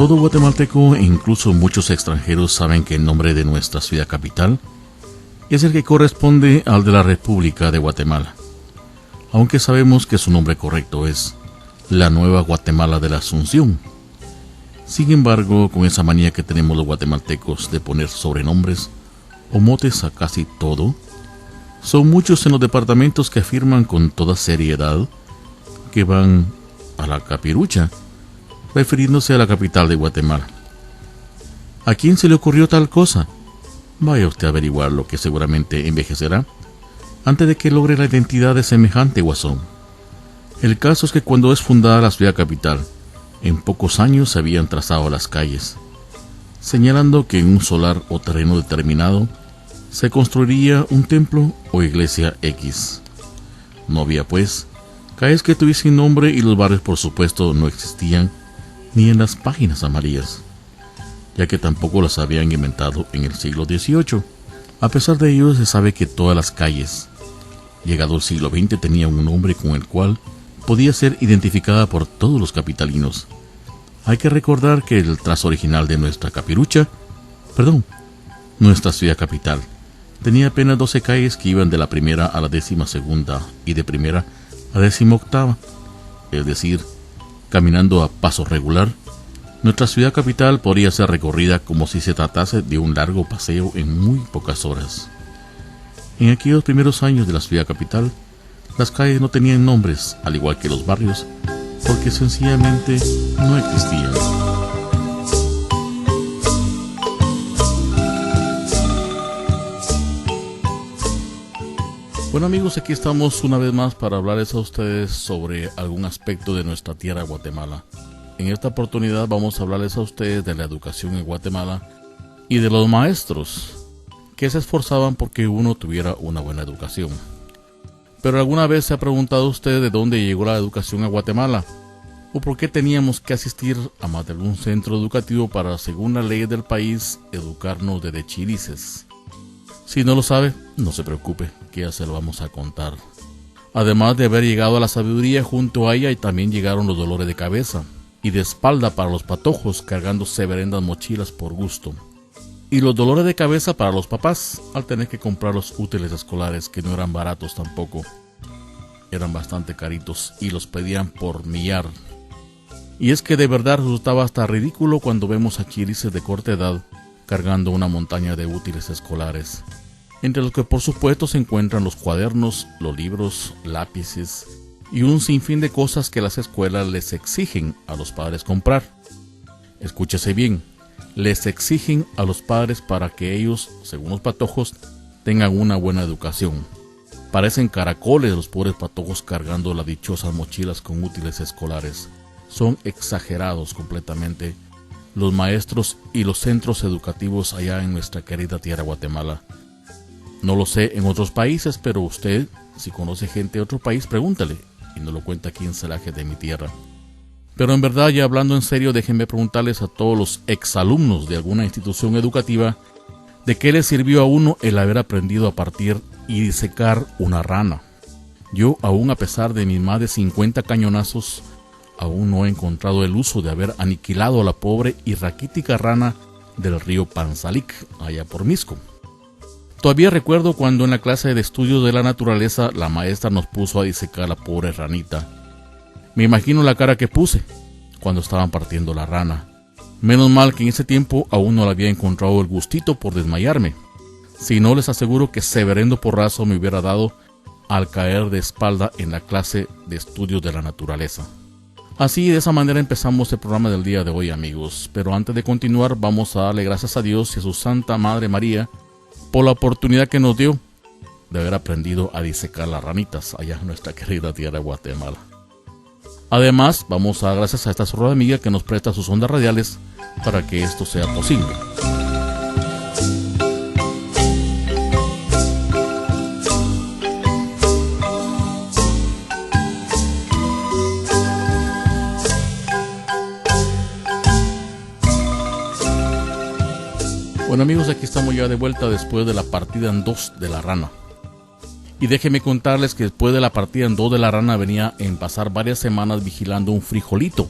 Todo guatemalteco e incluso muchos extranjeros saben que el nombre de nuestra ciudad capital es el que corresponde al de la República de Guatemala, aunque sabemos que su nombre correcto es la Nueva Guatemala de la Asunción. Sin embargo, con esa manía que tenemos los guatemaltecos de poner sobrenombres o motes a casi todo, son muchos en los departamentos que afirman con toda seriedad que van a la Capirucha, refiriéndose a la capital de Guatemala. ¿A quién se le ocurrió tal cosa? Vaya usted a averiguar lo que seguramente envejecerá antes de que logre la identidad de semejante guasón. El caso es que cuando es fundada la ciudad capital, en pocos años se habían trazado las calles, señalando que en un solar o terreno determinado se construiría un templo o iglesia X. No había pues calles que tuviesen nombre y los barrios por supuesto no existían ni en las páginas amarillas, ya que tampoco las habían inventado en el siglo XVIII. A pesar de ello, se sabe que todas las calles, llegado el siglo XX, tenían un nombre con el cual podía ser identificada por todos los capitalinos. Hay que recordar que el trazo original de nuestra ciudad capital, tenía apenas 12 calles que iban de la primera a la 12ª y de primera a 18ª, es decir, caminando a paso regular, nuestra ciudad capital podría ser recorrida como si se tratase de un largo paseo en muy pocas horas. En aquellos primeros años de la ciudad capital, las calles no tenían nombres, al igual que los barrios, porque sencillamente no existían. Bueno amigos, aquí estamos una vez más para hablarles a ustedes sobre algún aspecto de nuestra tierra Guatemala. En esta oportunidad vamos a hablarles a ustedes de la educación en Guatemala y de los maestros que se esforzaban porque uno tuviera una buena educación. Pero ¿alguna vez se ha preguntado usted de dónde llegó la educación a Guatemala? ¿O por qué teníamos que asistir a más de algún centro educativo para, según las leyes del país, educarnos desde chirices? Si no lo sabe, no se preocupe, que ya se lo vamos a contar. Además de haber llegado a la sabiduría, junto a ella y también llegaron los dolores de cabeza y de espalda para los patojos cargando severendas mochilas por gusto. Y los dolores de cabeza para los papás al tener que comprar los útiles escolares, que no eran baratos tampoco. Eran bastante caritos y los pedían por millar. Y es que de verdad resultaba hasta ridículo cuando vemos a chirices de corta edad cargando una montaña de útiles escolares, entre los que por supuesto se encuentran los cuadernos, los libros, lápices y un sinfín de cosas que las escuelas les exigen a los padres comprar. Escúchese bien, les exigen a los padres para que ellos, según los patojos, tengan una buena educación. Parecen caracoles los pobres patojos cargando las dichosas mochilas con útiles escolares. Son exagerados completamente los maestros y los centros educativos allá en nuestra querida tierra Guatemala. No lo sé en otros países, pero usted, si conoce gente de otro país, pregúntale, y no lo cuenta aquí en Celaje de mi tierra. Pero en verdad, ya hablando en serio, déjenme preguntarles a todos los exalumnos de alguna institución educativa, ¿de qué les sirvió a uno el haber aprendido a partir y disecar una rana? Yo, aún a pesar de mis más de 50 cañonazos, aún no he encontrado el uso de haber aniquilado a la pobre y raquítica rana del río Panzalic, allá por Misco. Todavía recuerdo cuando en la clase de estudios de la naturaleza la maestra nos puso a disecar a la pobre ranita. Me imagino la cara que puse cuando estaban partiendo la rana. Menos mal que en ese tiempo aún no le había encontrado el gustito por desmayarme. Si no, les aseguro que severendo porrazo me hubiera dado al caer de espalda en la clase de estudios de la naturaleza. Así, de esa manera empezamos el programa del día de hoy, amigos. Pero antes de continuar, vamos a darle gracias a Dios y a su Santa Madre María por la oportunidad que nos dio de haber aprendido a disecar las ranitas allá en nuestra querida tierra Guatemala. Además, vamos a dar gracias a esta zorra amiga que nos presta sus ondas radiales para que esto sea posible. Bueno amigos, aquí estamos ya de vuelta después de la partida en 2 de la rana. Y déjenme contarles que después de la partida en 2 de la rana venía en pasar varias semanas vigilando un frijolito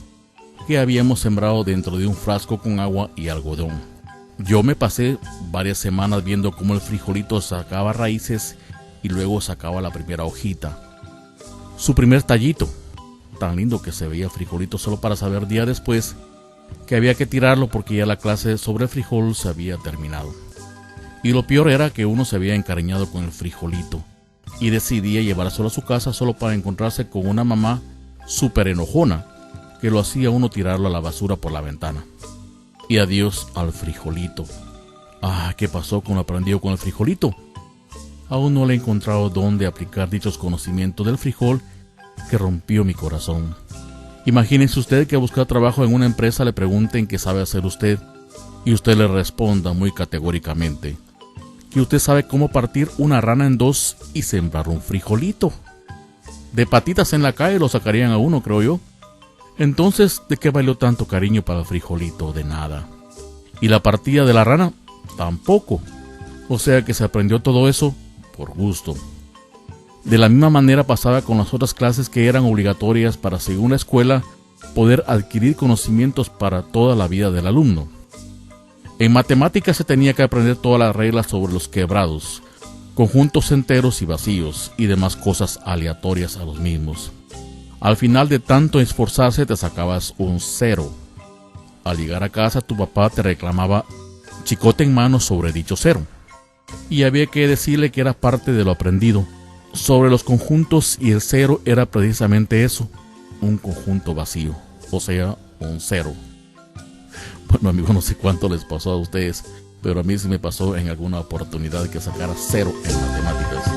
que habíamos sembrado dentro de un frasco con agua y algodón. Yo me pasé varias semanas viendo cómo el frijolito sacaba raíces y luego sacaba la primera hojita. Su primer tallito, tan lindo que se veía el frijolito, solo para saber día después que había que tirarlo porque ya la clase sobre frijol se había terminado. Y lo peor era que uno se había encariñado con el frijolito y decidía llevárselo a su casa solo para encontrarse con una mamá súper enojona que lo hacía uno tirarlo a la basura por la ventana. Y adiós al frijolito. ¿Qué pasó con lo aprendido con el frijolito? Aún no le he encontrado dónde aplicar dichos conocimientos del frijol que rompió mi corazón. Imagínense usted que a buscar trabajo en una empresa le pregunten qué sabe hacer usted y usted le responda muy categóricamente que usted sabe cómo partir una rana en 2 y sembrar un frijolito. De patitas en la calle lo sacarían a uno, creo yo. Entonces, ¿de qué valió tanto cariño para el frijolito? De nada. Y la partida de la rana, tampoco. O sea que se aprendió todo eso por gusto. De la misma manera pasaba con las otras clases que eran obligatorias para, según la escuela, poder adquirir conocimientos para toda la vida del alumno. En matemáticas se tenía que aprender todas las reglas sobre los quebrados, conjuntos enteros y vacíos y demás cosas aleatorias a los mismos. Al final de tanto esforzarse te sacabas un 0. Al llegar a casa tu papá te reclamaba chicote en mano sobre dicho 0. Y había que decirle que era parte de lo aprendido sobre los conjuntos y el 0 era precisamente eso, un conjunto vacío, o sea, un 0. Bueno amigos, no sé cuánto les pasó a ustedes, pero a mí sí me pasó en alguna oportunidad que sacara 0 en matemáticas.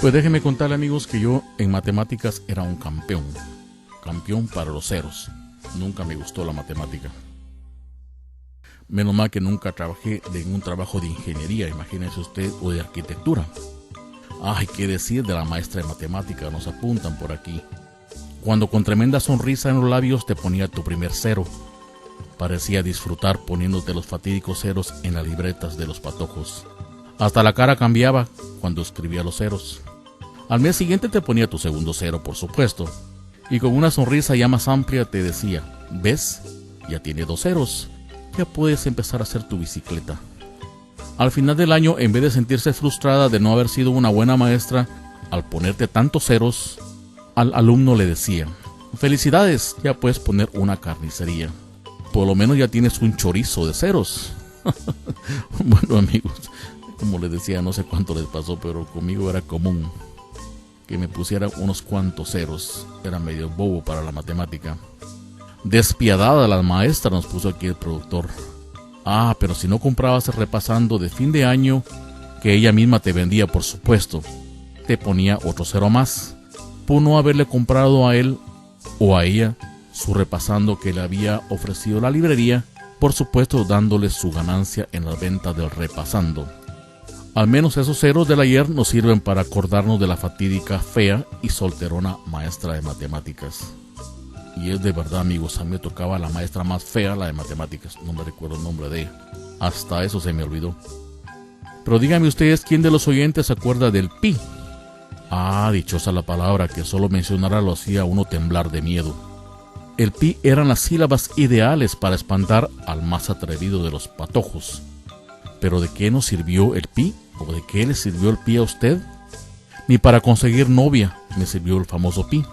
Pues déjenme contarle amigos que yo en matemáticas era un campeón para los ceros. Nunca me gustó la matemática. Menos mal que nunca trabajé en un trabajo de ingeniería, imagínense usted, o de arquitectura. Qué decir de la maestra de matemática, nos apuntan por aquí. Cuando con tremenda sonrisa en los labios te ponía tu primer 0. Parecía disfrutar poniéndote los fatídicos ceros en las libretas de los patojos. Hasta la cara cambiaba cuando escribía los ceros. Al mes siguiente te ponía tu segundo 0, por supuesto. Y con una sonrisa ya más amplia te decía, ¿ves? Ya tiene 2 ceros. Ya puedes empezar a hacer tu bicicleta. Al final del año, en vez de sentirse frustrada de no haber sido una buena maestra, al ponerte tantos ceros, al alumno le decía, felicidades, ya puedes poner una carnicería. Por lo menos ya tienes un chorizo de ceros. Bueno amigos, como les decía, no sé cuánto les pasó, pero conmigo era común que me pusieran unos cuantos ceros. Era medio bobo para la matemática. Despiadada la maestra, nos puso aquí el productor. Pero si no comprabas el repasando de fin de año, que ella misma te vendía, por supuesto, te ponía otro 0 más, por no haberle comprado a él o a ella su repasando que le había ofrecido la librería, por supuesto dándole su ganancia en la venta del repasando. Al menos esos ceros del ayer nos sirven para acordarnos de la fatídica, fea y solterona maestra de matemáticas. Y es de verdad amigos, a mí me tocaba la maestra más fea, la de matemáticas, no me recuerdo el nombre de ella, hasta eso se me olvidó. Pero díganme ustedes, ¿quién de los oyentes se acuerda del pi? Dichosa la palabra, que solo mencionarla lo hacía uno temblar de miedo. El pi eran las sílabas ideales para espantar al más atrevido de los patojos. ¿Pero de qué nos sirvió el pi? ¿O de qué le sirvió el pi a usted? Ni para conseguir novia me sirvió el famoso pi.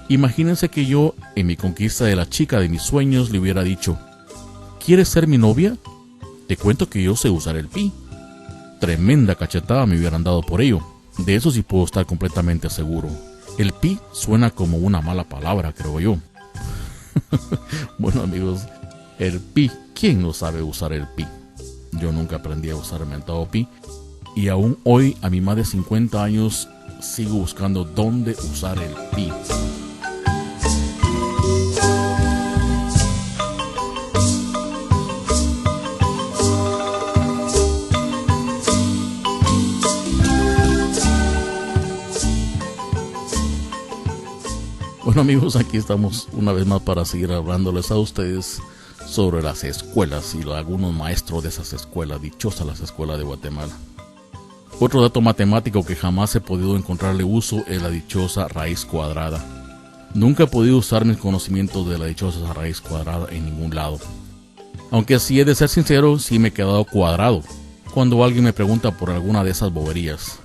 Imagínense que yo, en mi conquista de la chica de mis sueños, le hubiera dicho, ¿quieres ser mi novia? Te cuento que yo sé usar el pi. Tremenda cachetada me hubieran dado por ello. De eso sí puedo estar completamente seguro. El pi suena como una mala palabra, creo yo. Bueno amigos, el pi, ¿quién no sabe usar el pi? Yo nunca aprendí a usar el mentado pi. Y aún hoy, a mi más de 50 años, sigo buscando dónde usar el pi. Bueno amigos, aquí estamos una vez más para seguir hablándoles a ustedes sobre las escuelas y algunos maestros de esas escuelas, dichosas las escuelas de Guatemala. Otro dato matemático que jamás he podido encontrarle uso es la dichosa raíz cuadrada. Nunca he podido usar mis conocimientos de la dichosa raíz cuadrada en ningún lado. Aunque si he de ser sincero, sí me he quedado cuadrado cuando alguien me pregunta por alguna de esas boberías.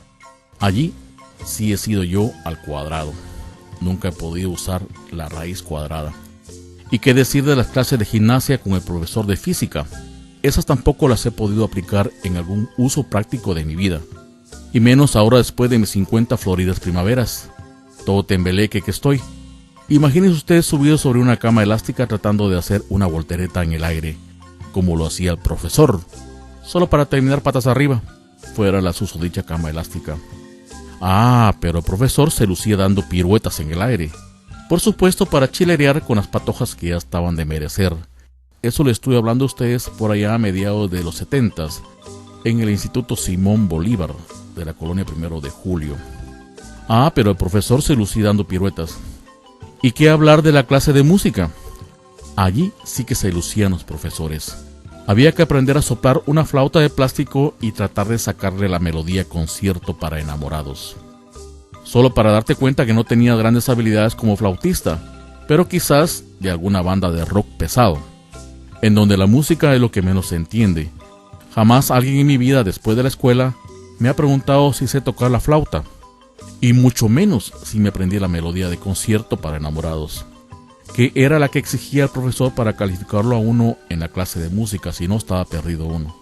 Allí sí he sido yo al cuadrado. Nunca he podido usar la raíz cuadrada. ¿Y qué decir de las clases de gimnasia con el profesor de física? Esas tampoco las he podido aplicar en algún uso práctico de mi vida. Y menos ahora después de mis 50 floridas primaveras. Todo tembeleque que estoy. Imagínense ustedes subidos sobre una cama elástica tratando de hacer una voltereta en el aire, como lo hacía el profesor, solo para terminar patas arriba, fuera la susodicha cama elástica. Pero el profesor se lucía dando piruetas en el aire, por supuesto para chilerear con las patojas que ya estaban de merecer. Eso le estoy hablando a ustedes por allá a mediados de los 70s, en el Instituto Simón Bolívar, de la colonia 1 de Julio. Pero el profesor se lucía dando piruetas. ¿Y qué hablar de la clase de música? Allí sí que se lucían los profesores. Había que aprender a soplar una flauta de plástico y tratar de sacarle la melodía Concierto para Enamorados. Solo para darte cuenta que no tenía grandes habilidades como flautista, pero quizás de alguna banda de rock pesado, en donde la música es lo que menos se entiende. Jamás alguien en mi vida después de la escuela me ha preguntado si sé tocar la flauta, y mucho menos si me aprendí la melodía de Concierto para Enamorados, que era la que exigía el profesor para calificarlo a uno en la clase de música, si no estaba perdido uno.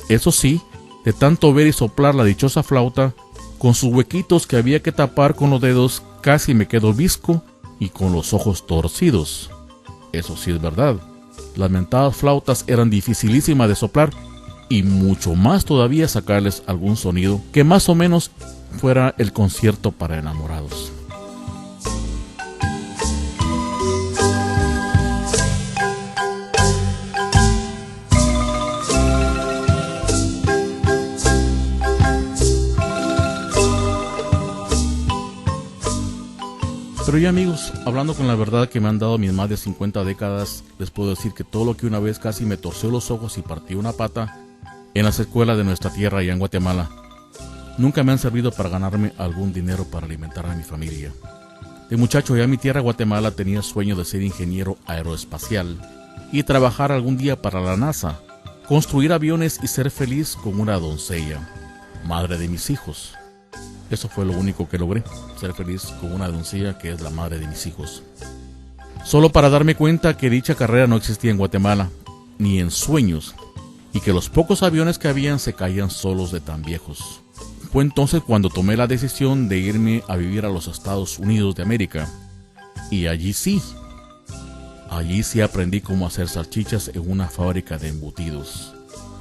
Eso sí, de tanto ver y soplar la dichosa flauta, con sus huequitos que había que tapar con los dedos, casi me quedo visco y con los ojos torcidos. Eso sí es verdad, las mentadas flautas eran dificilísimas de soplar y mucho más todavía sacarles algún sonido que más o menos fuera el Concierto para Enamorados. Pero ya amigos, hablando con la verdad que me han dado mis más de 50 décadas, les puedo decir que todo lo que una vez casi me torció los ojos y partió una pata en las escuelas de nuestra tierra allá en Guatemala, nunca me han servido para ganarme algún dinero para alimentar a mi familia. De muchacho ya en mi tierra Guatemala tenía sueño de ser ingeniero aeroespacial y trabajar algún día para la NASA, construir aviones y ser feliz con una doncella, madre de mis hijos. Eso fue lo único que logré, ser feliz con una doncella que es la madre de mis hijos. Solo para darme cuenta que dicha carrera no existía en Guatemala, ni en sueños, y que los pocos aviones que habían se caían solos de tan viejos. Fue entonces cuando tomé la decisión de irme a vivir a los Estados Unidos de América. Y allí sí aprendí cómo hacer salchichas en una fábrica de embutidos.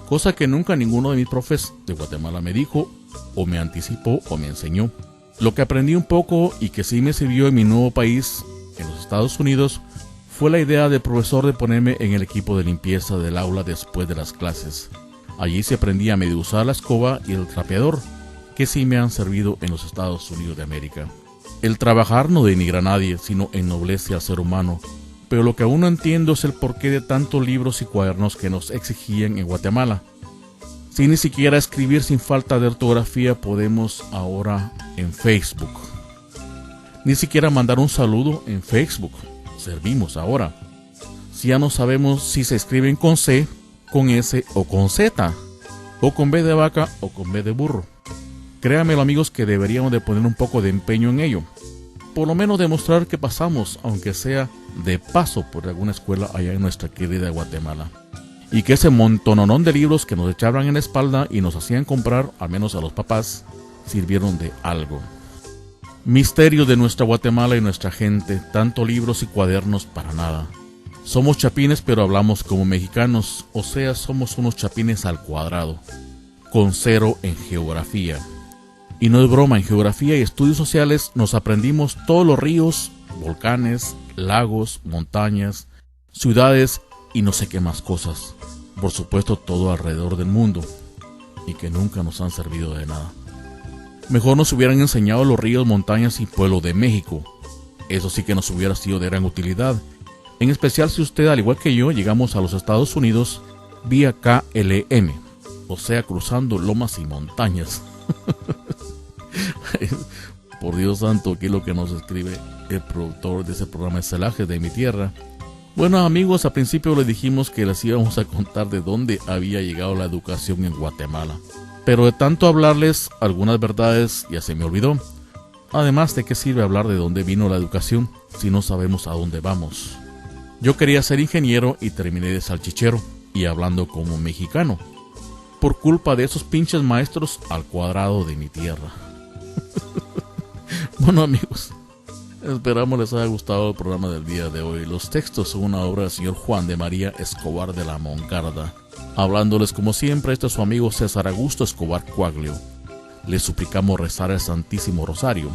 Cosa que nunca ninguno de mis profes de Guatemala me dijo, o me anticipó, o me enseñó. Lo que aprendí un poco y que sí me sirvió en mi nuevo país, en los Estados Unidos, fue la idea del profesor de ponerme en el equipo de limpieza del aula después de las clases. Allí se aprendía a medio usar la escoba y el trapeador, que sí me han servido en los Estados Unidos de América. El trabajar no denigra a nadie, sino ennoblece al ser humano, pero lo que aún no entiendo es el porqué de tantos libros y cuadernos que nos exigían en Guatemala. Si ni siquiera escribir sin falta de ortografía podemos ahora en Facebook. Ni siquiera mandar un saludo en Facebook servimos ahora. Si ya no sabemos si se escriben con C, con S o con Z, o con B de vaca o con B de burro. Créanmelo amigos que deberíamos de poner un poco de empeño en ello. Por lo menos demostrar que pasamos, aunque sea de paso por alguna escuela allá en nuestra querida Guatemala. Y que ese montononón de libros que nos echaban en la espalda y nos hacían comprar, al menos a los papás, sirvieron de algo. Misterio de nuestra Guatemala y nuestra gente, tanto libros y cuadernos para nada. Somos chapines pero hablamos como mexicanos, o sea, somos unos chapines al cuadrado, con 0 en geografía. Y no es broma, en geografía y estudios sociales nos aprendimos todos los ríos, volcanes, lagos, montañas, ciudades y no sé qué más cosas. Por supuesto todo alrededor del mundo, y que nunca nos han servido de nada. Mejor nos hubieran enseñado los ríos, montañas y pueblo de México, Eso sí que nos hubiera sido de gran utilidad, en especial si usted, al igual que yo, llegamos a los Estados Unidos vía KLM, o sea, cruzando lomas y montañas. Por Dios santo, aquí lo que nos escribe el productor de ese programa de Celajes de mi tierra. Bueno, amigos, al principio les dijimos que les íbamos a contar de dónde había llegado la educación en Guatemala, pero de tanto hablarles algunas verdades ya se me olvidó. Además, ¿de qué sirve hablar de dónde vino la educación si no sabemos a dónde vamos? Yo quería ser ingeniero y terminé de salchichero y hablando como mexicano, por culpa de esos pinches maestros al cuadrado de mi tierra. Bueno, amigos, esperamos les haya gustado el programa del día de hoy. Los textos son una obra del señor Juan de María Escobar de la Moncarda. Hablándoles como siempre, este es su amigo César Augusto Escobar Coaglio. Les suplicamos rezar el Santísimo Rosario